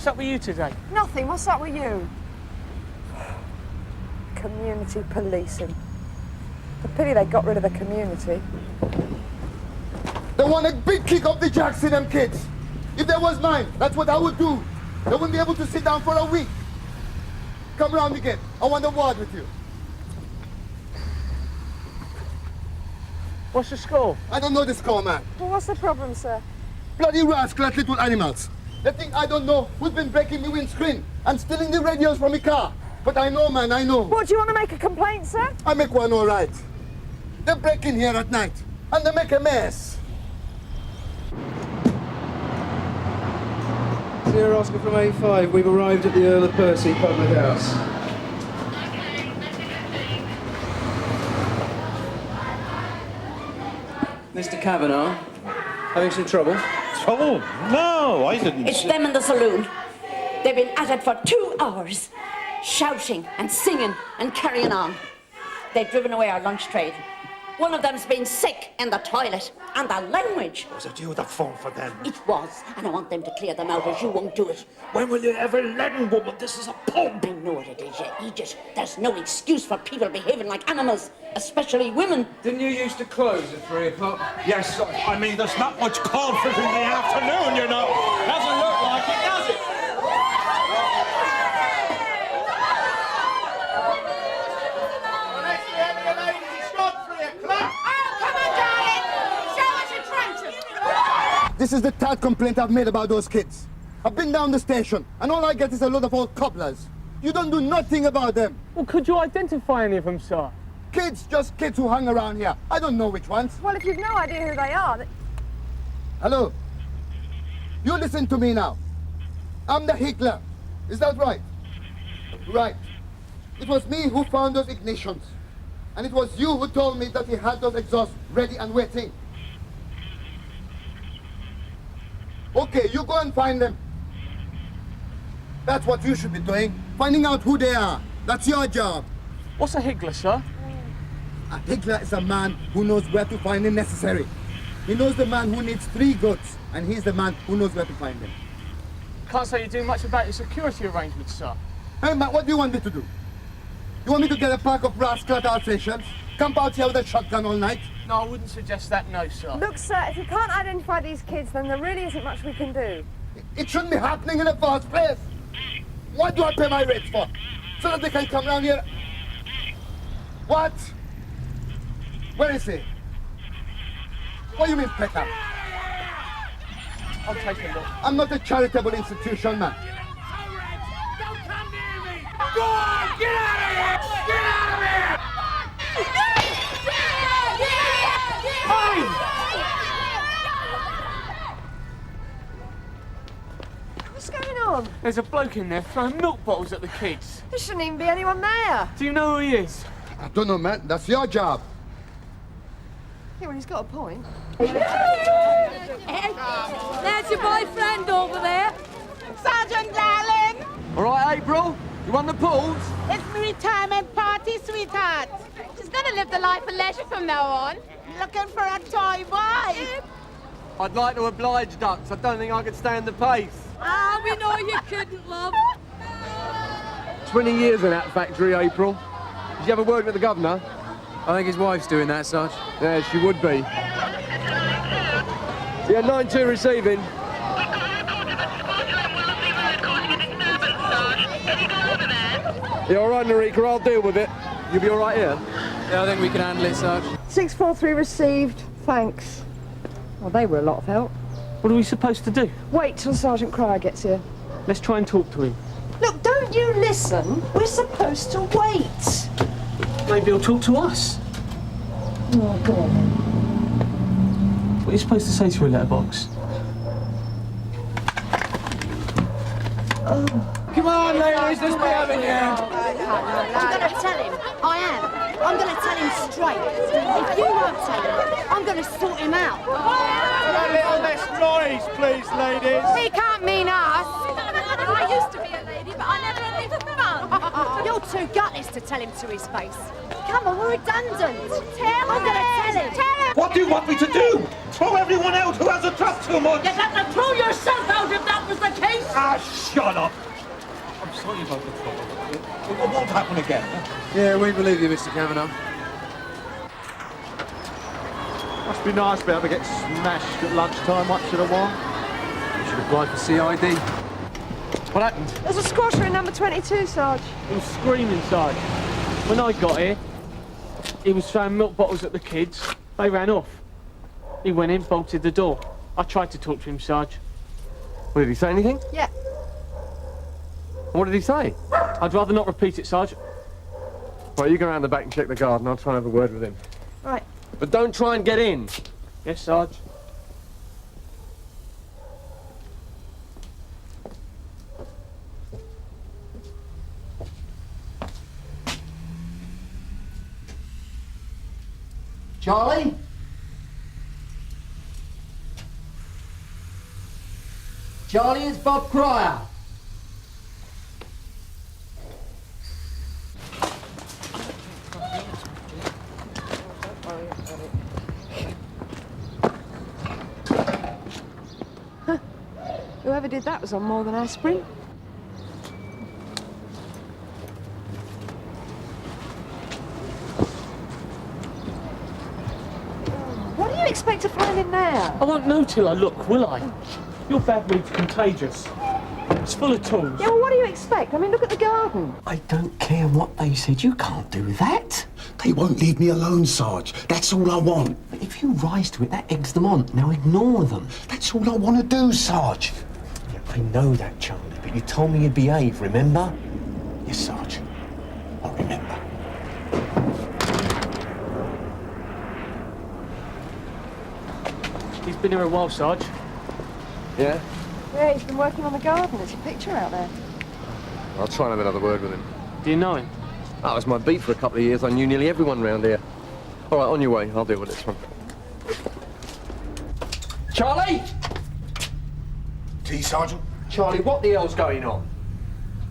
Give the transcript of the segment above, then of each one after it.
What's up with you today? Nothing. What's up with you? Community policing. The pity they got rid of the community. They want a big kick off the jacks in them kids. If that was mine, that's what I would do. They wouldn't be able to sit down for a week. Come round again. I want a word with you. What's the score? I don't know the score, man. Well, what's the problem, sir? Bloody rascal little animals. They think I don't know who's been breaking the windscreen and stealing the radios from the car. But I know, man, I know. What, do you want to make a complaint, sir? I make one all right. They break in here at night and they make a mess. Sierra Oscar from A5, we've arrived at the Earl of Percy public house. Mr. Kavanagh, having some trouble? Trouble? No, I didn't. It's them in the saloon. They've been at it for 2 hours, shouting and singing and carrying on. They've driven away our lunch trade. One of them's been sick in the toilet, and the language. Was it you that phoned for them? It was, and I want them to clear them out, as you won't do it. When will you ever learn, woman? This is a pub. I know what it is, you idiot. There's no excuse for people behaving like animals, especially women. Didn't you used to close at 3 o'clock? Yes, I mean, there's not much comfort in the afternoon, you know. Doesn't look like it, does it? This is the third complaint I've made about those kids. I've been down the station, and all I get is a load of old cobblers. You don't do nothing about them. Well, could you identify any of them, sir? Kids, just kids who hang around here. I don't know which ones. Well, if you've no idea who they are... Hello? You listen to me now. I'm the higgler. Is that right? Right. It was me who found those ignitions. And it was you who told me that he had those exhausts ready and waiting. Okay, you go and find them. That's what you should be doing. Finding out who they are. That's your job. What's a higgler, sir? A higgler is a man who knows where to find the necessary. He knows the man who needs 3 goods, and he's the man who knows where to find them. Can't say you do much about your security arrangements, sir. Hey, Matt, what do you want me to do? You want me to get a pack of rascal Alsatians, camp out here with a shotgun all night? No, I wouldn't suggest that, no, sir. Look, sir, if you can't identify these kids, then there really isn't much we can do. It shouldn't be happening in the first place. What do I pay my rates for? So that they can come down here? What? Where is he? What do you mean, pick up? I'll take a look. I'm not a charitable institution, man. Don't come near me! Go on! Get out of here! Get out of here! What's going on? There's a bloke in there throwing milk bottles at the kids. There shouldn't even be anyone there. Do you know who he is? I don't know, man. That's your job. Yeah, well, he's got a point. There's your boyfriend over there. Sergeant darling, All right, April, you want the pools? it's my retirement party, sweetheart. She's gonna live the life of leisure from now on. Looking for a toy boy. I'd like to oblige, Ducks. I don't think I could stand the pace. Ah, we know you couldn't, love. 20 years in that factory, April. Did you ever work with the governor? I think his wife's doing that, Sarge. Yeah, she would be. Yeah, 9-2 receiving. Yeah, all right, Narika, I'll deal with it. You'll be all right here? Yeah, I think we can handle it, Sarge. 643 received. Thanks. Well, they were a lot of help. What are we supposed to do? Wait till Sergeant Cryer gets here. Let's try and talk to him. Look, don't you listen. We're supposed to wait. Maybe he'll talk to us. Oh, go on then. What are you supposed to say to a letterbox? Come on, ladies, let's be having you. I'm going to tell him. I am. I'm going to tell him straight. If you won't tell him, I'm going to sort him out. A little less noise, please, ladies. He can't mean us. I used to be a lady, but I never had any fun. You're too gutless to tell him to his face. Come on, we're redundant. I'm going to tell him. Tell him. What do you want me to do? Throw everyone out who hasn't dropped too much? You'd have to throw yourself out if that was the case. Ah, Shut up! I'm sorry about the trouble. It won't happen again. Yeah, we believe you, Mr. Kavanagh. Must be nice to be able to get smashed at lunchtime once in a while. You should apply for CID. What happened? There's a squasher in number 22, Sarge. He was screaming, Sarge. When I got here, he was throwing milk bottles at the kids. They ran off. He went in, bolted the door. I tried to talk to him, Sarge. Well, did he say anything? Yeah. What did he say? I'd rather not repeat it, Sarge. Right, you go around the back and check the garden. I'll try and have a word with him. Right. But don't try and get in. Yes, Sarge. Charlie? Charlie, it's Bob Cryer. Whoever did that was on more than aspirin. What do you expect to find in there? I won't know till I look, will I? Your bad mood's contagious. It's full of tools. Yeah, well, what do you expect? I mean, look at the garden. I don't care what they said. You can't do that. They won't leave me alone, Sarge. That's all I want. But if you rise to it, that eggs them on. Now ignore them. That's all I want to do, Sarge. Yeah, I know that, Charlie, but you told me you'd behave, remember? Yes, Sarge. I'll remember. He's been here a while, Sarge. Yeah? Yeah, he's been working on the garden. There's a picture out there. I'll try and have another word with him. Do you know him? That was my beat for a couple of years. I knew nearly everyone round here. All right, on your way. I'll deal with this one. Charlie? Tea, Sergeant? Charlie, what the hell's going on?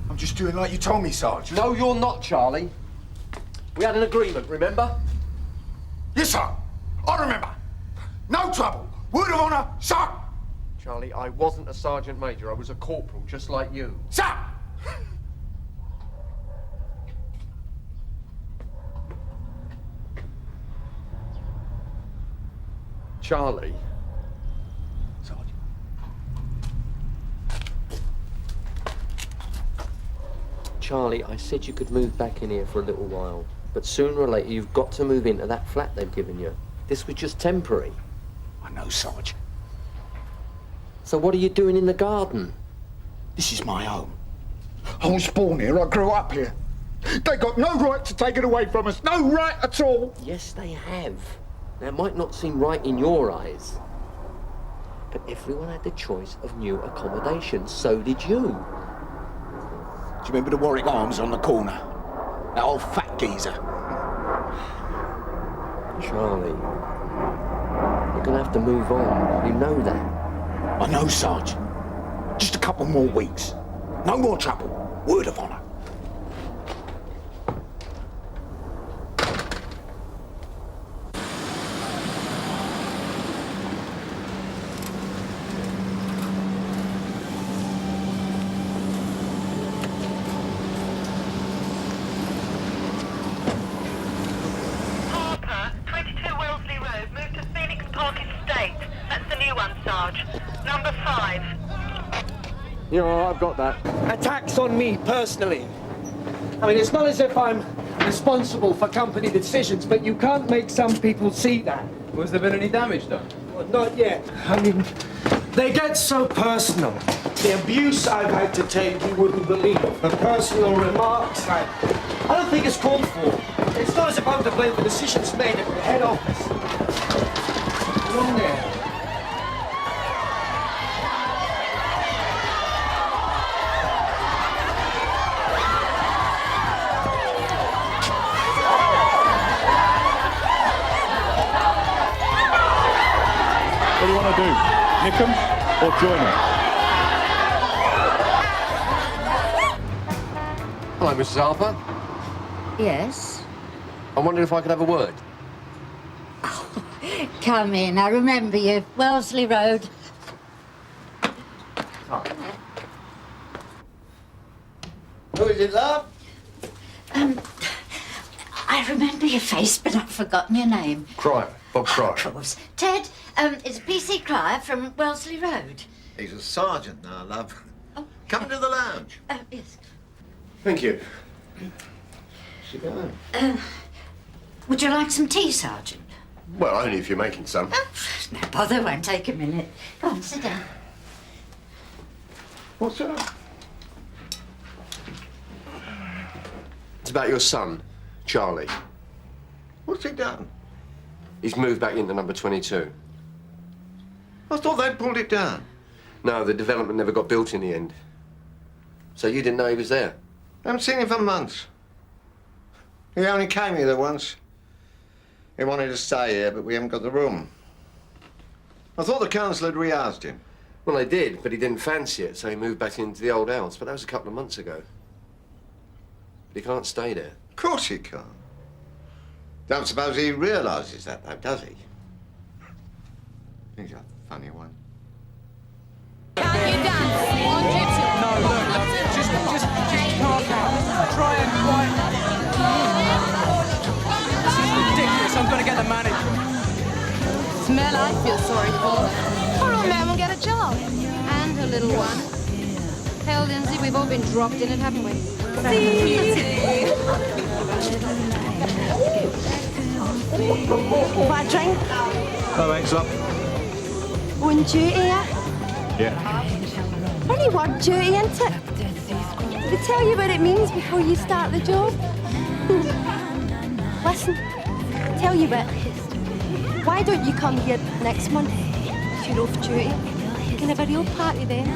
I'm just doing like you told me, Sarge. No, you're not, Charlie. We had an agreement, remember? Yes, sir. I remember. No trouble. Word of honour, sir. Charlie, I wasn't a sergeant major. I was a corporal, just like you. Sir! Charlie? Sergeant. Charlie, I said you could move back in here for a little while, but sooner or later you've got to move into that flat they've given you. This was just temporary. I know, Sarge. So what are you doing in the garden? This is my home. I was born here. I grew up here. They got no right to take it away from us. No right at all. Yes, they have. Now, it might not seem right in your eyes, but everyone had the choice of new accommodation. So did you. Do you remember the Warwick Arms on the corner? That old fat geezer. Charlie, you're gonna have to move on. You know that. I know, Sarge. Just a couple more weeks. No more trouble. Word of honour. Harper, 22 Wellesley Road, move to Phoenix Park Estate. That's the new one, Sarge. Number 5. Yeah, all right, I've got that. Attacks on me personally. I mean, it's not as if I'm responsible for company decisions, but you can't make some people see that. Was there been any damage done? Well, not yet. I mean, they get so personal. The abuse I've had to take, you wouldn't believe. The personal remarks, I don't think it's called for. It's not as if I'm to blame for decisions made at the head office. Go on there. What do you want to do? Nick 'em or join 'em? Hello, Mrs. Harper. Yes? I wondered if I could have a word. Come in, I remember you. Wellesley Road. is it, love? I remember your face, but I've forgotten your name. Cryer, Bob Cryer. Of course. Ted, it's PC Cryer from Wellesley Road. He's a sergeant now, love. Come into the lounge. Yes. Thank you. Sit down. Would you like some tea, Sergeant? Well, only if you're making some. No bother, won't take a minute. Go on, sit down. What's that? It's about your son, Charlie. What's he done? He's moved back into number 22. I thought they'd pulled it down. No, the development never got built in the end. So you didn't know he was there? I haven't seen him for months. He only came here once. He wanted to stay here, but we haven't got the room. I thought the council had rehoused him. Well, they did, but he didn't fancy it, so he moved back into the old house. But that was a couple of months ago. But he can't stay there. Of course he can't. Don't suppose he realises that, though, does he? He's a funny one. Can't you dance? On duty. No, look, just calm down. Try and quiet. This is ridiculous. I'm going to get the manager. Smell I feel sorry for. Poor old man will get a job. And her little one. Hell, Lindsay, we've all been dropped in it, haven't we? What a drink? Oh, thanks, love. On duty, yeah? Yeah. Only one duty, isn't it? They tell you what it means before you start the job. Listen, tell you what. Why don't you come here next month? If you're off duty. We can have a real party then.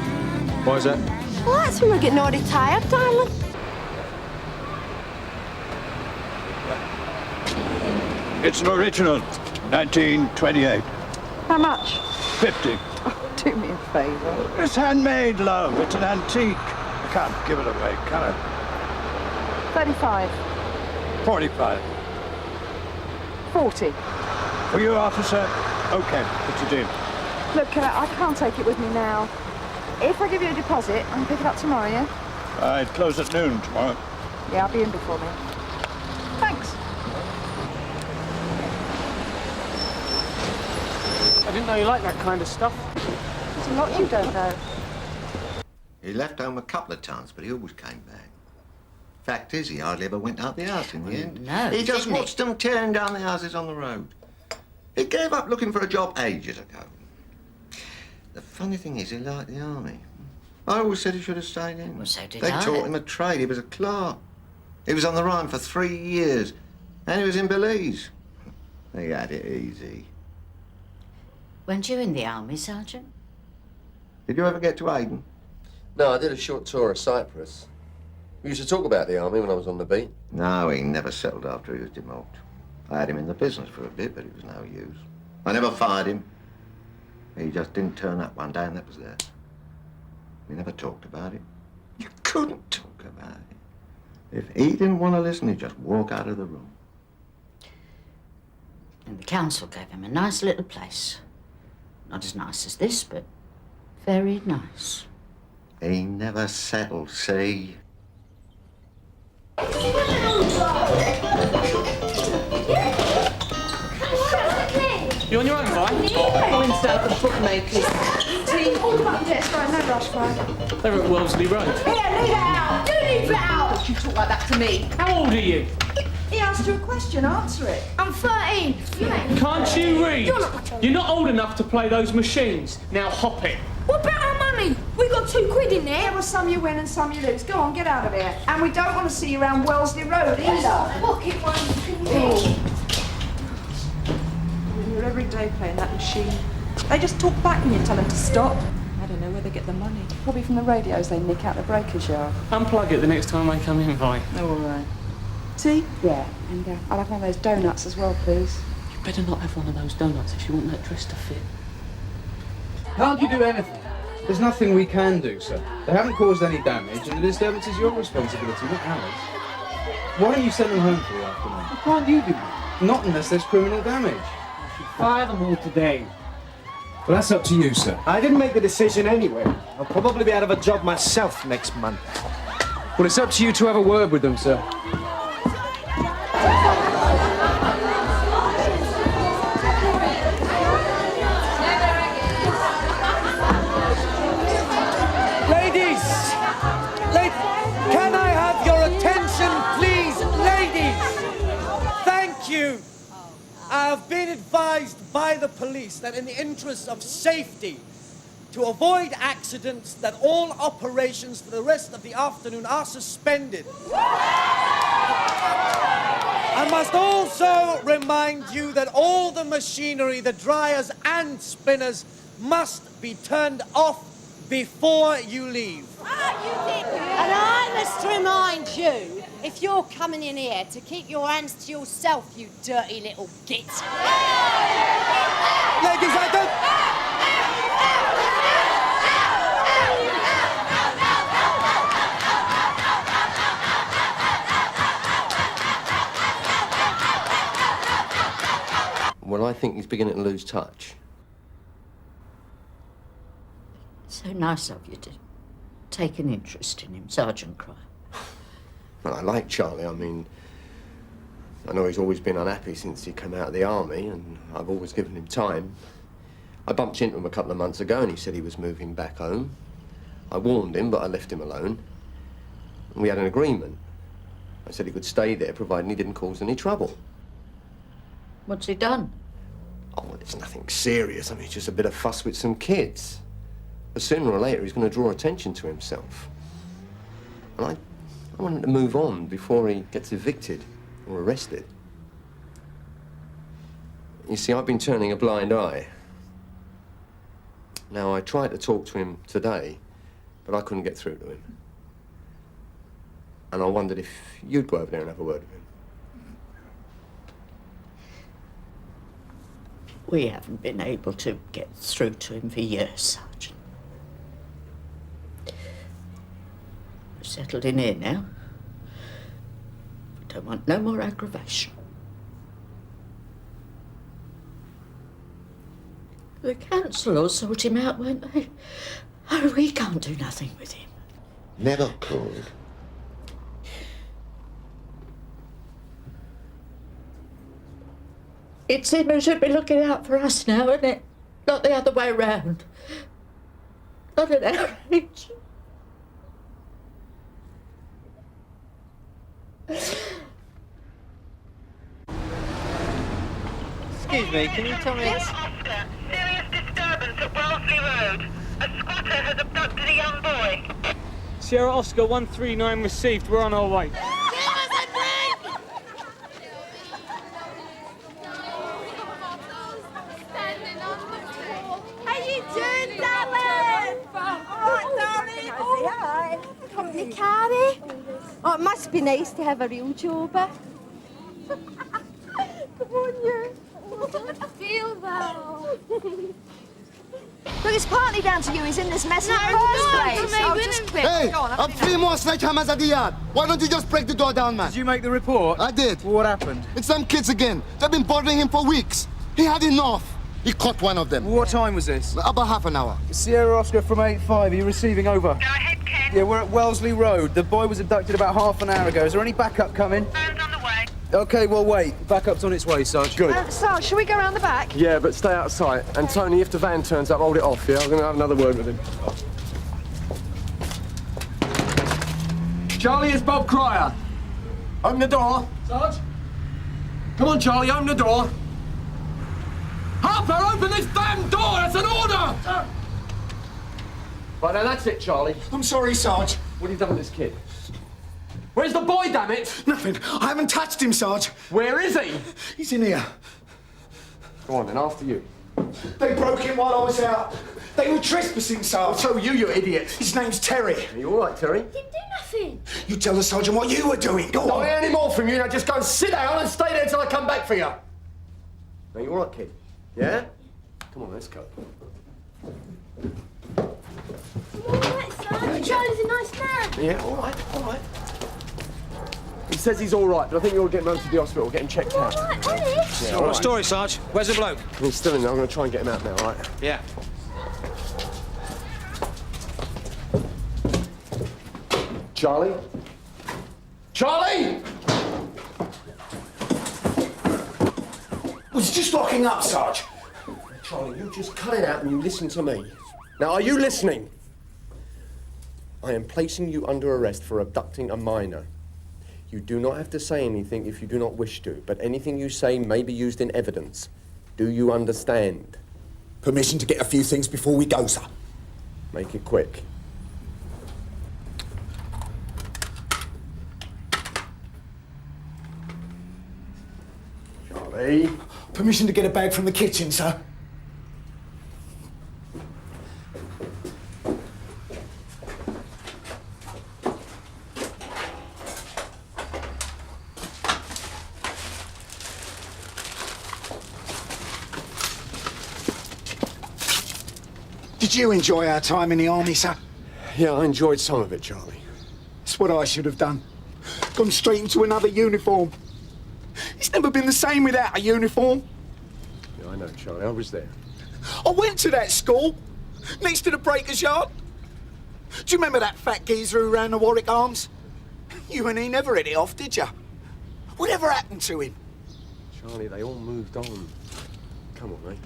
Why is that? Well, that's when we're getting all retired, darling. It's an original, 1928. How much? 50. Do me a favour. It's handmade, love. It's an antique. I can't give it away, can I? 35. 45. 40. For you, officer? Okay, what's the deal? Look, I can't take it with me now. If I give you a deposit, I can pick it up tomorrow, yeah? I close at noon tomorrow. Yeah, I'll be in before then. Thanks. I didn't know you liked that kind of stuff. There's a lot you don't know. He left home a couple of times, but he always came back. Fact is, he hardly ever went out the house in the end. No, he just didn't he? watched them tearing down the houses on the road. He gave up looking for a job ages ago. The funny thing is, he liked the army. I always said he should have stayed in. Well, so did They I. taught him a trade. He was a clerk. He was on the Rhine for 3 years, and he was in Belize. He had it easy. Weren't you in the army, Sergeant? Did you ever get to Aden? No, I did a short tour of Cyprus. We used to talk about the army when I was on the beat. No, he never settled after he was demoted. I had him in the business for a bit, but it was no use. I never fired him. He just didn't turn up one day, and that was that. We never talked about it. You couldn't talk about it. If he didn't want to listen, he'd just walk out of the room. And the council gave him a nice little place. Not as nice as this, but very nice. He never settled, see? You on your own, Vi? Going south of bookmakers. Tea. Yes, right, no rush, right. They're at Wellesley Road. Here, leave it out! Do leave it out! Don't you talk like that to me. How old are you? He asked you a question, answer it. I'm 13. Can't you read? You're not old enough to play those machines. Now hop it. What about our money? We got £2 in there. There were some you win and some you lose. Go on, get out of here. And we don't want to see you around Wellesley Road either. Pocket one. You're every day playing that machine. They just talk back when you tell them to stop. I don't know where they get the money. Probably from the radios they nick out the breakers yard. Unplug it the next time I come in, Vi. Oh, all right. Tea? Yeah. And I'll have one of those donuts as well, please. You better not have one of those donuts if you want that dress to fit. Can't you do anything? There's nothing we can do, sir. They haven't caused any damage, and the disturbance is your responsibility, not ours. Why don't you send them home for the afternoon? Why can't you do that? Not unless there's criminal damage. Fire them all today. Well, that's up to you, sir. I didn't make the decision anyway. I'll probably be out of a job myself next month. Well, it's up to you to have a word with them, sir. Can I have your attention, please, ladies? Thank you. I have been advised by the police that in the interest of safety, to avoid accidents, that all operations for the rest of the afternoon are suspended. I must also remind you that all the machinery, the dryers and spinners, must be turned off before you leave. And I must remind you, if you're coming in here, to keep your hands to yourself, you dirty little git. Ladies, I don't... Well, I think he's beginning to lose touch. So nice of you to take an interest in him, Sergeant Cryer. Well, I like Charlie. I mean, I know he's always been unhappy since he came out of the army, and I've always given him time. I bumped into him a couple of months ago, and he said he was moving back home. I warned him, but I left him alone. And we had an agreement. I said he could stay there, providing he didn't cause any trouble. What's he done? Oh, well, it's nothing serious. I mean, it's just a bit of fuss with some kids. But sooner or later, he's going to draw attention to himself. And I want him to move on before he gets evicted or arrested. You see, I've been turning a blind eye. Now, I tried to talk to him today, but I couldn't get through to him. And I wondered if you'd go over there and have a word with him. We haven't been able to get through to him for years, Sergeant. We're settled in here now. We don't want no more aggravation. The council will sort him out, won't they? Oh, we can't do nothing with him. Never could. It's him who should be looking out for us now, isn't it? Not the other way round. Not at our age. Excuse me, can you tell me... Oscar, serious disturbance at Wellesley Road. A squatter has abducted a young boy. Sierra Oscar 139 received. We're on our way. How you doing, darling? All right, darling. Hi. Company carry? Oh, it must be nice to have a real jobber. Come on, you. Feel well. Look, it's partly down to you. He's in this mess in the first place. Oh, just quick. Hey, Go on, I'm 3 more sledgehammers at the yard. Why don't you just break the door down, man? Did you make the report? I did. Well, what happened? It's some kids again. They've been bothering him for weeks. He had enough. He caught one of them. Well, what time was this? About half an hour. Sierra Oscar from 85. Are you receiving over? Go ahead, Ken. Yeah, we're at Wellesley Road. The boy was abducted about half an hour ago. Is there any backup coming? Phone's on the way. OK, well, wait. Backup's on its way, Sarge. Good. Sarge, shall we go round the back? Yeah, but stay out of sight. And Tony, if the van turns up, hold it off, yeah? I'm going to have another word with him. Charlie, it's Bob Cryer. Open the door. Sarge? Come on, Charlie, open the door. Harper, open this damn door! That's an order! Right, now that's it, Charlie. I'm sorry, Sarge. What have you done with this kid? Where's the boy, damn it? Nothing. I haven't touched him, Sarge. Where is he? He's in here. Go on, then, after you. They broke in while I was out. They were trespassing, Sarge. So you, you idiot. His name's Terry. Are you all right, Terry? Didn't do nothing. You tell the sergeant what you were doing. Go Don't on. hear any more from you. Now just go and sit down and stay there till I come back for you. Are you all right, kid? Yeah? Come on, let's go. All right, son. Charlie's a nice man. Yeah, all right, all right. He says he's all right, but I think you ought to get him over to the hospital, get him checked out. All right, Ellis. Yeah, What story, Sarge? Where's the bloke? He's still in there. I'm going to try and get him out now, all right? Yeah. Charlie, Charlie! Was just locking up, Sarge. Charlie, you just cut it out and you listen to me. Now, are you listening? I am placing you under arrest for abducting a minor. You do not have to say anything if you do not wish to, but anything you say may be used in evidence. Do you understand? Permission to get a few things before we go, sir. Make it quick. Charlie? Permission to get a bag from the kitchen, sir. Did you enjoy our time in the army, sir? Yeah, I enjoyed some of it, Charlie. It's what I should have done. Gone straight into another uniform. It's never been the same without a uniform. Yeah, I know, Charlie. I was there. I went to that school, next to the Breakers Yard. Do you remember that fat geezer who ran the Warwick Arms? You and he never hit it off, did you? Whatever happened to him? Charlie, they all moved on. Come on, mate.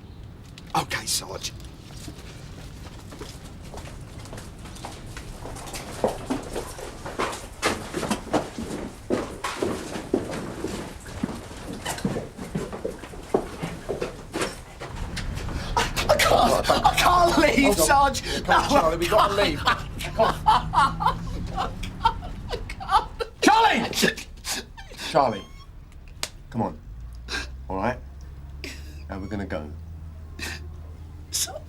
OK, Sarge. I can't leave, Sarge. Come on, Charlie, we gotta leave. Charlie! Charlie, come on. All right? Now we're gonna go. Sarge.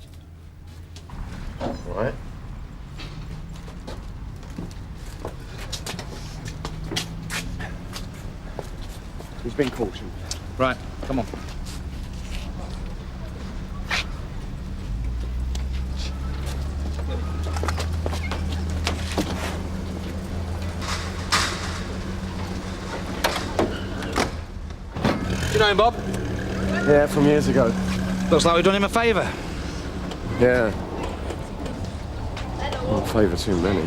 All right? He's been cautioned. Right, come on. You know him, Bob? Yeah, from years ago. Looks like we've done him a favour. Yeah. Well, a favour too many.